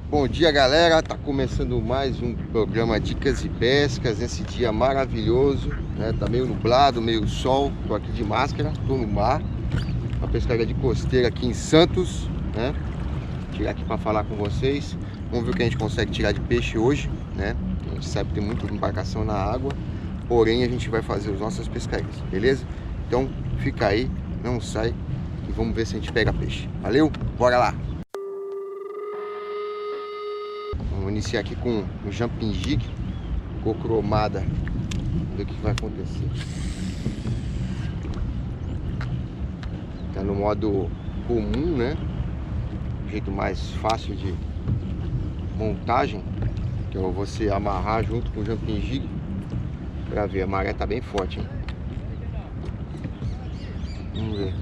Bom dia, galera, tá começando mais um programa Dicas e Pescas nesse dia maravilhoso, né? Tá meio nublado, meio sol. Tô aqui de máscara, tô no mar, uma pescaria de costeira aqui em Santos, né? Tirar aqui para falar com vocês. Vamos ver o que a gente consegue tirar de peixe hoje, né? A gente sabe que tem muita embarcação na água, porém a gente vai fazer as nossas pescarias, beleza? Então fica aí, não sai e vamos ver se a gente pega peixe. Valeu? Bora lá! Vamos iniciar aqui com o jumping jig, cor cromada. Vamos ver o que vai acontecer. Tá no modo comum, né? O jeito mais fácil de montagem, que é você amarrar junto com o jumping jig. Pra ver, a maré tá bem forte, hein? Vamos ver.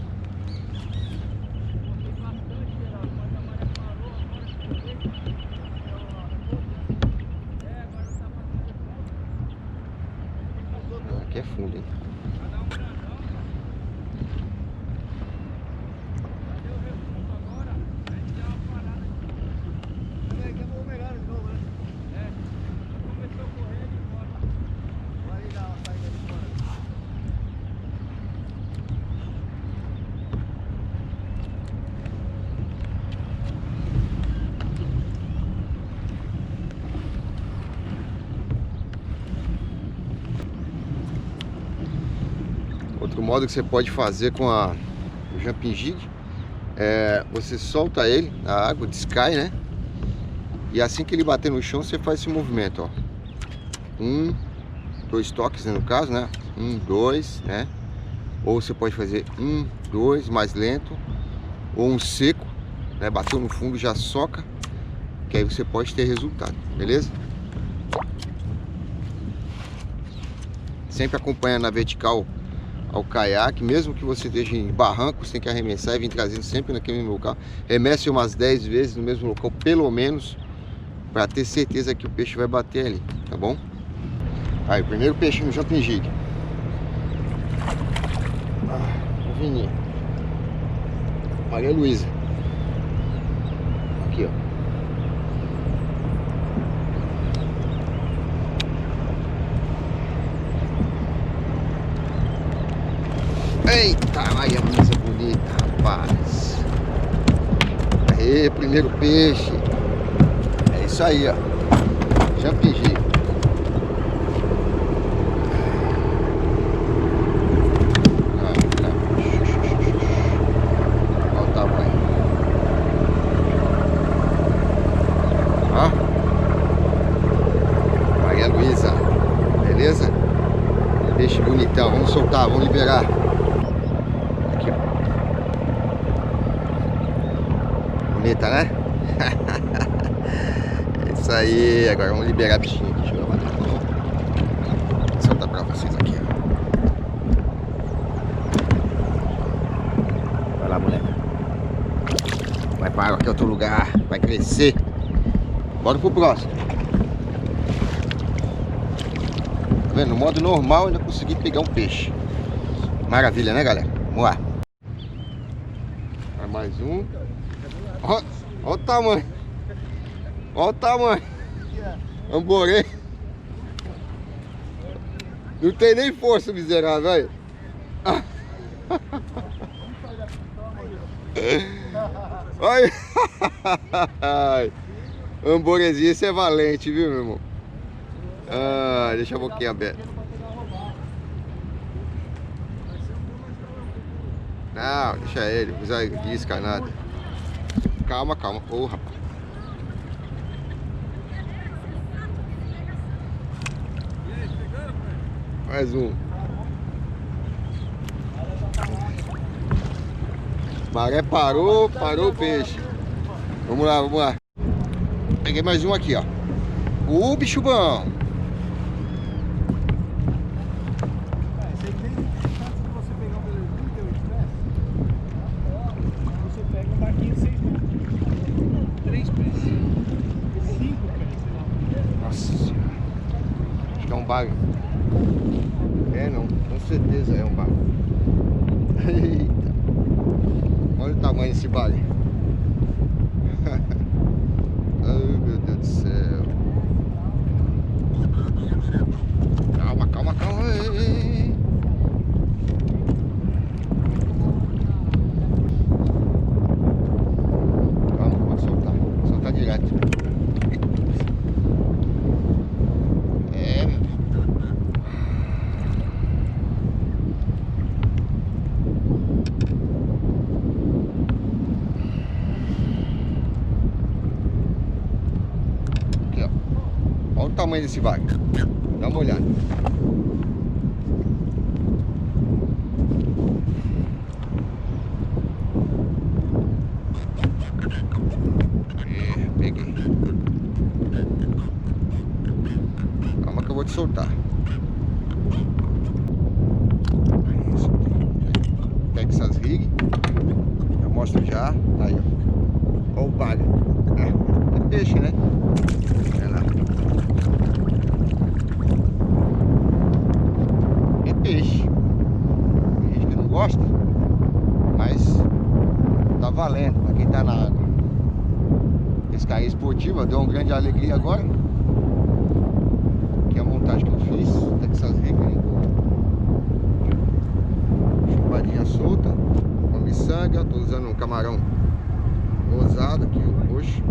Aqui é fundo, hein? Outro modo que você pode fazer com o jumping jig é você solta ele na água, descai, né? E assim que ele bater no chão, você faz esse movimento, ó. Dois toques, né, no caso, né? Dois, né? Ou você pode fazer dois, mais lento, ou um seco, né? Bateu no fundo, já soca, que aí você pode ter resultado, beleza? Sempre acompanhando na vertical ao caiaque, mesmo que você esteja em barranco, você tem que arremessar e vir trazendo sempre naquele mesmo local. Remesse umas 10 vezes no mesmo local, pelo menos, para ter certeza que o peixe vai bater ali, tá bom? Aí, o primeiro peixe no jumping jig. Vininha. Maria Luísa. Aqui, ó. Eita, Maria Luísa bonita, rapaz. Aê, primeiro peixe. É isso aí, ó. Jumping jig. Olha o tamanho. Ó. Maria Luísa. Beleza? Peixe bonitão. Vamos soltar, vamos liberar. Bonita, né? É isso aí. Agora vamos liberar a bichinha aqui. Deixa eu levar na mão. Vou soltar pra vocês aqui, ó. Vai lá, moleque. Vai para água aqui, outro lugar. Vai crescer. Bora pro próximo. Tá vendo? No modo normal ainda consegui pegar um peixe. Maravilha, né, galera? Vamos lá. Vai mais um. Olha o tamanho. Olha o tamanho. Amborei. Não tem nem força, miserável, velho. Olha. Amborezinho, esse é valente, viu, meu irmão? Deixa a boquinha aberta. Não, deixa ele, não precisa isca nada. Calma, calma. Ô, rapaz. Mais um. Maré parou, parou o peixe. Vamos lá, vamos lá. Peguei mais um aqui, ó. Bicho bom. Um bagre. É, não, com certeza é um bagre. Eita. Olha o tamanho desse bagre. tamanho desse barco. Dá uma olhada. Peguei. Calma que eu vou te soltar. Isso. Texas Rig. Eu mostro já. Aí, ó. Ó o palha. É peixe, né? Olha lá. É peixe. Tem gente que não gosta, mas tá valendo pra quem tá na água. Pescaria esportiva, deu uma grande alegria agora. Aqui é a montagem que eu fiz, Texas Rig, chumbadinha solta, com miçanga. Tô usando um camarão rosado aqui, o roxo.